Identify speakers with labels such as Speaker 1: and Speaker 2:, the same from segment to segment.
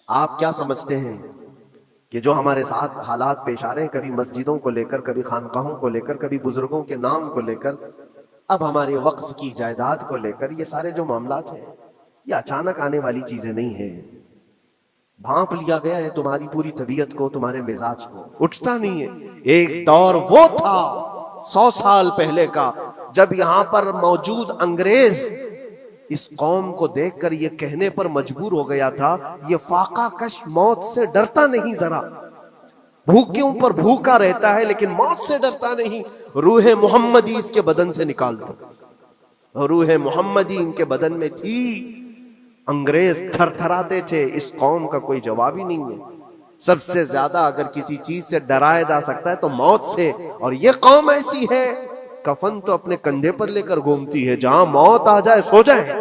Speaker 1: آپ کیا سمجھتے ہیں کہ جو ہمارے ساتھ حالات پیش آ رہے ہیں، کبھی مسجدوں کو لے کر، کبھی خانقاہوں کو لے کر، کبھی بزرگوں کے نام کو لے کر، اب ہمارے وقف کی جائیداد کو لے کر، یہ سارے جو معاملات ہیں یہ اچانک آنے والی چیزیں نہیں ہیں. بھانپ لیا گیا ہے تمہاری پوری طبیعت کو، تمہارے مزاج کو، اٹھتا نہیں ہے. ایک دور وہ تھا 100 سال پہلے کا جب یہاں پر موجود انگریز اس قوم کو دیکھ کر یہ کہنے پر مجبور ہو گیا تھا، یہ فاقہ کش موت سے ڈرتا نہیں ذرا، بھوکیوں پر بھوکا رہتا ہے لیکن موت سے ڈرتا نہیں. روح محمدی اس کے بدن سے نکال دو. روح محمدی ان کے بدن میں تھی. انگریز تھر تھراتے تھے. اس قوم کا کوئی جواب ہی نہیں ہے. سب سے زیادہ اگر کسی چیز سے ڈرایا جا سکتا ہے تو موت سے، اور یہ قوم ایسی ہے کفن تو اپنے کندھے پر لے کر گھومتی ہے، جہاں موت آ جائے سو جائے.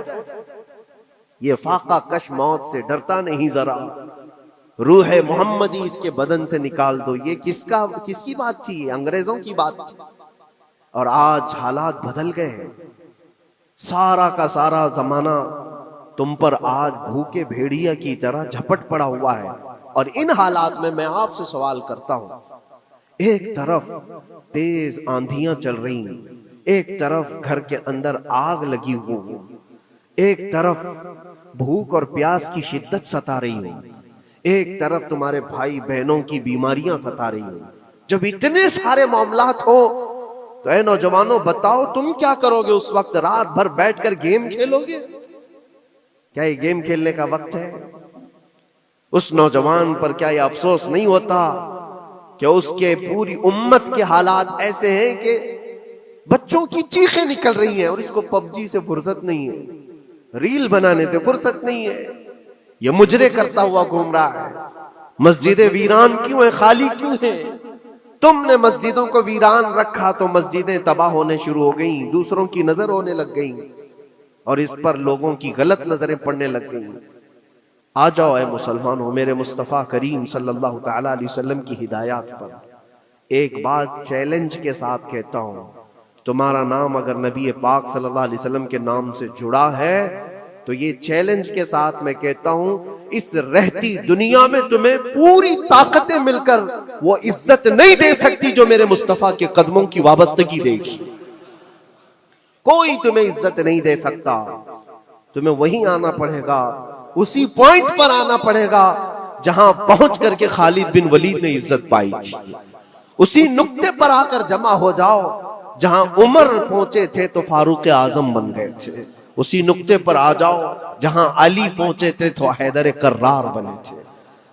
Speaker 1: یہ فاقہ کش موت سے ڈرتا نہیں ذرا، روح محمدی اس کے بدن سے نکال دو. یہ کس کی بات تھی؟ انگریزوں کی بات تھی. اور آج حالات بدل گئے ہیں. سارا کا سارا زمانہ تم پر آج بھوکے بھیڑیا کی طرح جھپٹ پڑا ہوا ہے. اور ان حالات میں آپ سے سوال کرتا ہوں، ایک طرف تیز آندھیاں چل رہی ہیں، ایک طرف گھر کے اندر آگ لگی ہوئی، ایک طرف بھوک اور پیاس کی شدت ستا رہی ہے، ایک طرف تمہارے بھائی بہنوں کی بیماریاں ستا رہی ہیں. جب اتنے سارے معاملات ہو تو اے نوجوانوں بتاؤ تم کیا کرو گے اس وقت؟ رات بھر بیٹھ کر گیم کھیلو گے؟ کیا یہ گیم کھیلنے کا وقت ہے؟ اس نوجوان پر کیا یہ افسوس نہیں ہوتا کہ اس کے پوری امت کے حالات ایسے ہیں کہ بچوں کی چیخیں نکل رہی ہیں اور اس کو پب جی سے فرصت نہیں ہے، ریل بنانے سے فرصت نہیں ہے، یہ مجرے کرتا ہوا گھوم رہا ہے. مسجدیں ویران کیوں ہیں؟ خالی کیوں ہیں؟ تم نے مسجدوں کو ویران رکھا تو مسجدیں تباہ ہونے شروع ہو گئیں، دوسروں کی نظر ہونے لگ گئیں اور اس پر لوگوں کی غلط نظریں پڑنے لگ گئیں. آ جاؤ اے مسلمانوں میرے مصطفیٰ کریم صلی اللہ تعالی علیہ وسلم کی ہدایات پر. ایک بات چیلنج کے ساتھ کہتا ہوں، تمہارا نام اگر نبی پاک صلی اللہ علیہ وسلم کے نام سے جڑا ہے تو یہ چیلنج کے ساتھ میں کہتا ہوں، اس رہتی دنیا میں تمہیں پوری طاقتیں مل کر وہ عزت نہیں دے سکتی جو میرے مصطفیٰ کے قدموں کی وابستگی دے گی. کوئی تمہیں عزت نہیں دے سکتا. تمہیں وہیں آنا پڑے گا، اسی پوائنٹ پر آنا پڑے گا جہاں پہنچ کر کے خالد بن ولید نے عزت پائی تھی. اسی نقطے پر آ کر جمع ہو جاؤ جہاں عمر پہنچے تھے تو فاروق اعظم بن گئے تھے. اسی نقطے پر آ جاؤ جہاں علی پہنچے تھے تو حیدر کرار بنے تھے.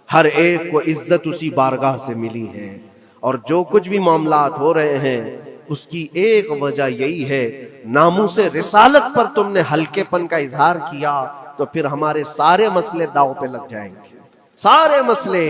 Speaker 1: ہر ایک کو عزت اسی بارگاہ سے ملی ہے. اور جو کچھ بھی معاملات ہو رہے ہیں اس کی ایک وجہ یہی ہے، ناموس رسالت پر تم نے ہلکے پن کا اظہار کیا تو پھر ہمارے سارے مسئلے داؤ پہ لگ جائیں گے. سارے مسئلے.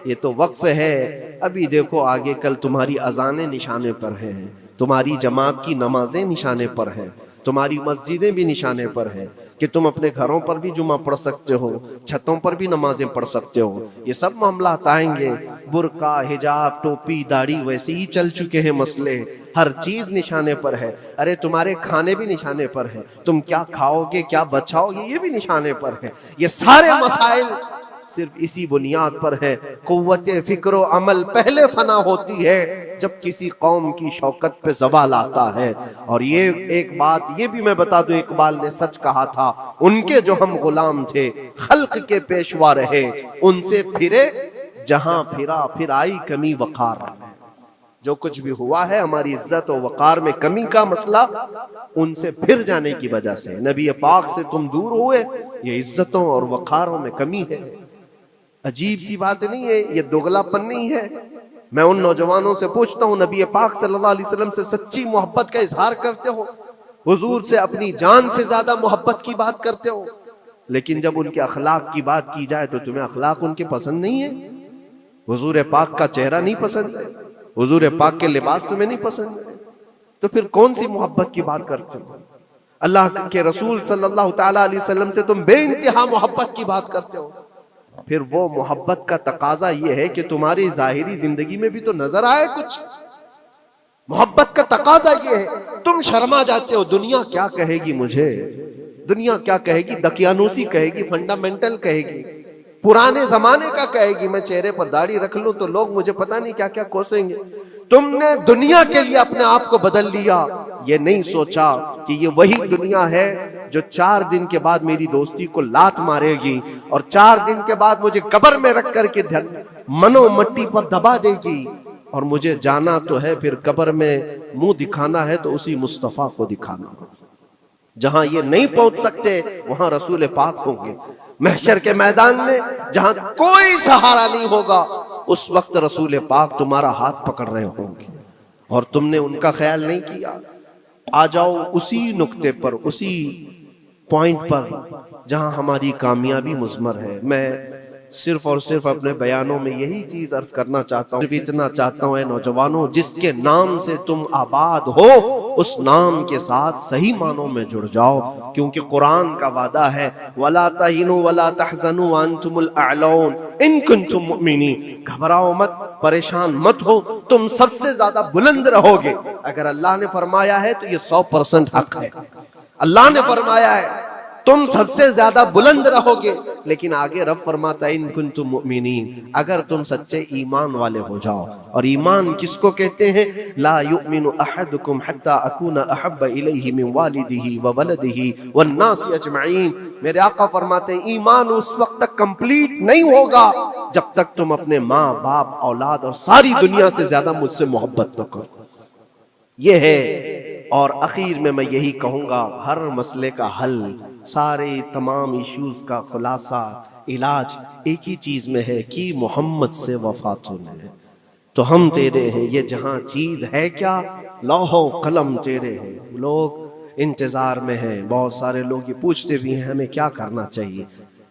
Speaker 1: یہ تو وقف ہے. ابھی دیکھو آگے کل تمہاری اذانیں نشانے پر ہیں، تمہاری جماعت کی نمازیں نشانے پر ہیں، تمہاری مسجدیں بھی نشانے پر ہیں کہ تم اپنے گھروں پر بھی جمعہ پڑھ سکتے ہو، چھتوں پر بھی نمازیں پڑھ سکتے ہو. یہ سب معاملات آئیں گے. برقع، حجاب، ٹوپی، داڑھی ویسے ہی چل چکے ہیں مسئلے. ہر چیز نشانے پر ہے. ارے تمہارے کھانے بھی نشانے پر ہیں، تم کیا کھاؤ گے کیا بچاؤ گے یہ بھی نشانے پر ہے. یہ سارے مسائل صرف اسی بنیاد پر ہے. قوت فکر و عمل پہلے فنا ہوتی ہے جب کسی قوم کی شوکت پہ زوال آتا ہے. اور یہ ایک بات یہ بھی میں بتا دوں، اقبال نے سچ کہا تھا، ان کے جو ہم غلام تھے خلق کے پیشوا رہے، ان سے پھرے جہاں پھرا پھر آئی کمی وقار. جو کچھ بھی ہوا ہے ہماری عزت و وقار میں کمی کا مسئلہ ان سے پھر جانے کی وجہ سے. نبی پاک سے تم دور ہوئے، یہ عزتوں اور وقاروں میں کمی ہے. عجیب سی بات نہیں ہے، یہ دوغلا پن نہیں ہے. میں ان نوجوانوں سے پوچھتا ہوں، نبی پاک صلی اللہ علیہ وسلم سے سچی محبت کا اظہار کرتے ہو، حضور سے اپنی جان سے زیادہ محبت کی بات کرتے ہو، لیکن جب ان کے اخلاق کی بات کی جائے تو تمہیں اخلاق ان کے پسند نہیں ہے. حضور پاک کا چہرہ نہیں پسند ہے، حضور پاک کے لباس تمہیں نہیں پسند ہے، تو پھر کون سی محبت کی بات کرتے ہو؟ اللہ کے رسول صلی اللہ تعالی علیہ وسلم سے تم بے انتہا محبت کی بات کرتے ہو. پھر وہ محبت کا تقاضا یہ ہے کہ تمہاری ظاہری زندگی میں بھی تو نظر آئے کچھ. محبت کا تقاضا یہ ہے. تم شرما جاتے ہو، دنیا کیا کہے گی مجھے، دنیا کیا کہے گی، دقیانوسی کہے گی، فنڈامنٹل کہے گی، پرانے زمانے کا کہے گی میں چہرے پر داڑھی رکھ لوں تو لوگ مجھے پتہ نہیں کیا کیا کوسیں گے. تم نے دنیا کے لیے اپنے آپ کو بدل لیا, یہ نہیں سوچا کہ یہ وہی دنیا ہے جو 4 دن کے بعد میری دوستی کو لات مارے گی اور 4 دن کے بعد مجھے قبر میں رکھ کر کے منو مٹی پر دبا دے گی, اور مجھے جانا تو ہے پھر قبر میں منہ دکھانا ہے تو اسی مصطفیٰ کو دکھانا. جہاں یہ نہیں پہنچ سکتے وہاں رسول پاک ہوں گے. محشر کے میدان میں جہاں کوئی سہارا نہیں ہوگا اس وقت رسول پاک تمہارا ہاتھ پکڑ رہے ہوں گے اور تم نے ان کا خیال نہیں کیا. آ جاؤ اسی نقطے پر, اسی پوائنٹ پر جہاں ہماری کامیابی مضمر ہے. میں صرف اور صرف اپنے بیانوں میں یہی چیز عرض کرنا چاہتا ہوں, صرف اتنا چاہتا ہوں اے نوجوانوں, جس کے نام سے تم آباد ہو اس نام کے ساتھ صحیح معنوں میں جڑ جاؤ, کیونکہ قرآن کا وعدہ ہے وَلَا تَهِنُوا وَلَا تَحْزَنُوا وَأَنْتُمُ الْأَعْلَوْنَ إِن كُنتُم مُؤْمِنِينَ. گھبراؤ مت, پریشان مت ہو, تم سب سے زیادہ بلند رہو گے. اگر اللہ نے فرمایا ہے تو یہ 100% حق ہے. اللہ نے فرمایا ہے تم سب سے زیادہ بلند رہو گے, لیکن آگے رب فرماتا ہے ان کنتم مؤمنین, اگر تم سچے ایمان والے ہو جاؤ. اور ایمان کس کو کہتے ہیں؟ لا یؤمن احدکم حتی اکون احب الیہ من والدہ وولدہ والناس اجمعین. میرے آقا فرماتے ہیں ایمان اس وقت تک کمپلیٹ نہیں ہوگا جب تک تم اپنے ماں باپ اولاد اور ساری دنیا سے زیادہ مجھ سے محبت نہ کرو. یہ ہے. اور اخیر میں یہی کہوں گا, ہر مسئلے کا حل, سارے تمام ایشوز کا خلاصہ, علاج ایک ہی چیز میں ہے کہ محمد سے وفا ہونا ہے. تو ہم تیرے ہیں, یہ جہاں چیز ہے کیا, لوح و قلم تیرے ہیں. لوگ انتظار میں ہیں, بہت سارے لوگ یہ پوچھتے بھی ہیں ہمیں کیا کرنا چاہیے,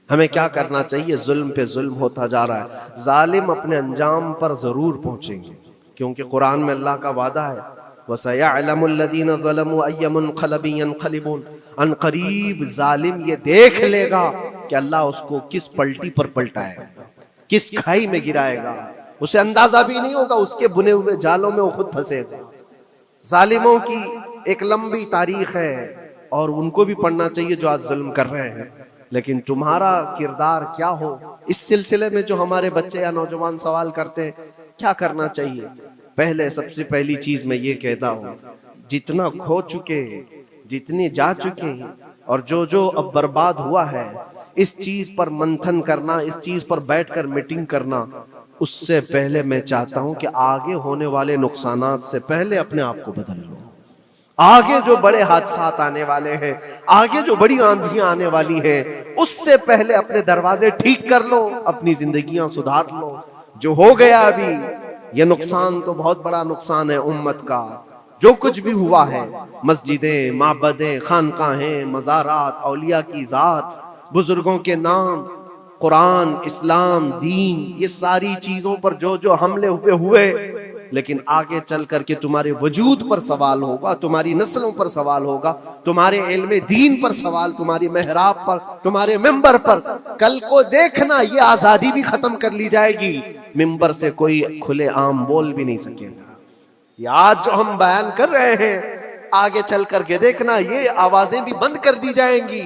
Speaker 1: ہمیں کیا کرنا چاہیے. ظلم پہ ظلم ہوتا جا رہا ہے. ظالم اپنے انجام پر ضرور پہنچیں گے, کیونکہ قرآن میں اللہ کا وعدہ ہے وَسَيَعْلَمُ الَّذِينَ ظَلَمُوا أَيَّ مُنْقَلَبٍ يَنْقَلِبُونَ. ان قریب ظالم یہ دیکھ لے گا کہ اللہ اس کو کس پلٹی پر پلٹائے گا, کس کھائی میں گرائے گا. اسے اندازہ بھی نہیں ہوگا, اس کے بنے ہوئے جالوں میں وہ خود پھنسے گا. ظالموں کی ایک لمبی تاریخ ہے اور ان کو بھی پڑھنا چاہیے جو آج ظلم کر رہے ہیں. لیکن تمہارا کردار کیا ہو, اس سلسلے میں جو ہمارے بچے یا نوجوان سوال کرتے ہیں کیا کرنا چاہیے. پہلے سب سے پہلی چیز میں یہ کہتا ہوں, جتنا کھو چکے, جتنے جا چکے اور جو اب برباد ہوا ہے, اس چیز پر منتھن کرنا, اس چیز پر بیٹھ کر میٹنگ کرنا, اس سے پہلے میں چاہتا ہوں کہ آگے ہونے والے نقصانات سے پہلے اپنے آپ کو بدل لو. آگے جو بڑے حادثات آنے والے ہیں, آگے جو بڑی آندھیاں آنے والی ہیں, اس سے پہلے اپنے دروازے ٹھیک کر لو, اپنی زندگیاں سدھار لو. جو ہو گیا ابھی یہ نقصان تو بہت بڑا نقصان ہے امت کا. جو کچھ بھی ہوا ہے, مسجدیں, معبدیں, خانقاہیں, مزارات, اولیاء کی ذات, بزرگوں کے نام, قرآن, اسلام, دین, یہ ساری چیزوں پر جو حملے ہوئے, لیکن آگے چل کر کے تمہارے وجود پر سوال ہوگا, تمہاری نسلوں پر سوال ہوگا, تمہارے علم دین پر سوال, تمہاری محراب پر, تمہارے ممبر پر. کل کو دیکھنا یہ آزادی بھی ختم کر لی جائے گی, ممبر سے کوئی کھلے عام بول بھی نہیں سکے گا. یہ آج جو ہم بیان کر رہے ہیں آگے چل کر کے دیکھنا یہ آوازیں بھی بند کر دی جائیں گی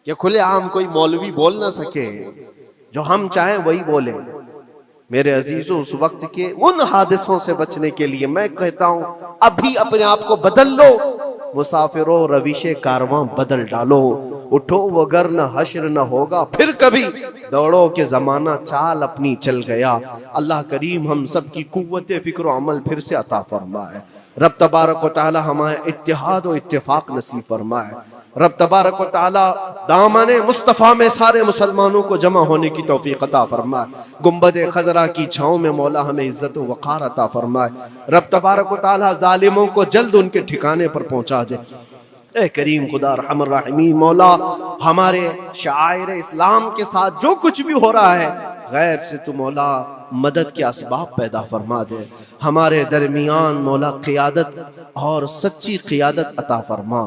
Speaker 1: کہ کھلے عام کوئی مولوی بول نہ سکے, جو ہم چاہیں وہی بولے. میرے عزیزوں, اس وقت کے ان حادثوں سے بچنے کے لیے میں کہتا ہوں ابھی اپنے آپ کو بدل لو. مسافروں روش کارواں بدل ڈالو, اٹھو وگرنہ حشر نہ ہوگا پھر کبھی, دوڑو کہ زمانہ چال اپنی چل گیا. اللہ کریم ہم سب کی قوت فکر و عمل پھر سے عطا فرمائے. رب تبارک و تعالی ہمیں اتحاد و اتفاق نصیب فرمائے. رب تبارک و تعالی دامن مصطفیٰ میں سارے مسلمانوں کو جمع ہونے کی توفیق عطا فرمائے. گنبد خضرا کی چھاؤں میں مولا ہمیں عزت و وقار عطا فرمائے. رب تبارک و تعالی ظالموں کو جلد ان کے ٹھکانے پر پہنچا دے. اے کریم خدا ارحم الراحمین, مولا ہمارے شعائر اسلام کے ساتھ جو کچھ بھی ہو رہا ہے غیب سے تو مولا مدد کے اسباب پیدا فرما دے. ہمارے درمیان مولا قیادت اور سچی قیادت عطا فرما.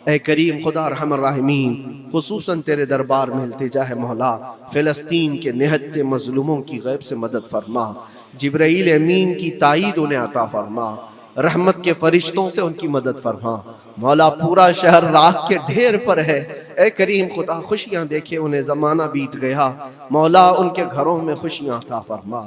Speaker 1: اے کریم خدا ارحم الراحمین, خصوصاً تیرے دربار میں التجا ہے مولا, فلسطین کے نہتے مظلوموں کی غیب سے مدد فرما. جبرائیل امین کی تائید انہیں عطا فرما. رحمت کے فرشتوں سے ان کی مدد فرما. مولا پورا شہر راکھ کے ڈھیر پر ہے، اے کریم خدا خوشیاں دیکھے انہیں زمانہ بیت گیا، مولا ان کے گھروں میں خوشیاں عطا فرما۔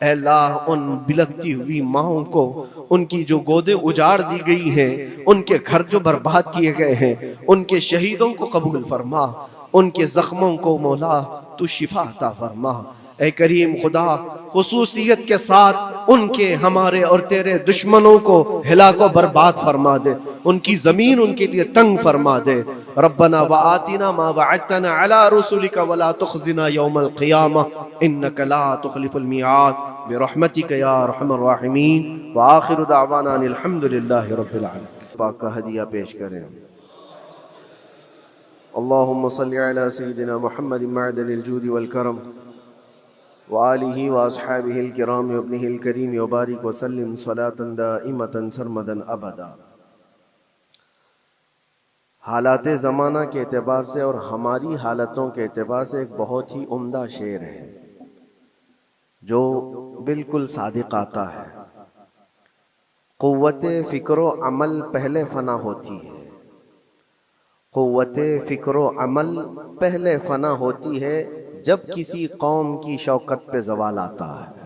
Speaker 1: اے اللہ ان بلکتی ہوئی ماؤں کو، ان کی جو گودیں اجاڑ دی گئی ہیں، ان کے گھر جو برباد کیے گئے ہیں، ان کے شہیدوں کو قبول فرما، ان کے زخموں کو مولا تو شفا عطا فرما۔ اے کریم خدا خصوصیت کے ساتھ ان کے ہمارے اور تیرے دشمنوں کو ہلاک و برباد فرما دے، ان کی زمین ان کے لیے تنگ فرما دے۔ ربنا وآتنا ما وعدتنا على رسلك ولا تخزنا يوم القيامة انك لا تخلف الميعاد برحمتك يا ارحم الراحمين وآخر دعوانا ان الحمد لله رب العالمين۔ پاک کا ہدیہ پیش کریں۔ اللهم صل على سيدنا محمد معدن الجود والكرم وآلہ واصحابہ الکرام وابنہ الکریم وبارک وسلم صلاة دائمة سرمدا ابدا۔ حالات زمانہ کے اعتبار سے اور ہماری حالتوں کے اعتبار سے ایک بہت ہی عمدہ شعر ہے جو بالکل صادق آتا ہے۔ قوت فکر و عمل پہلے فنا ہوتی ہے، قوت فکر و عمل پہلے فنا ہوتی ہے جب کسی قوم کی شوکت پہ زوال آتا ہے۔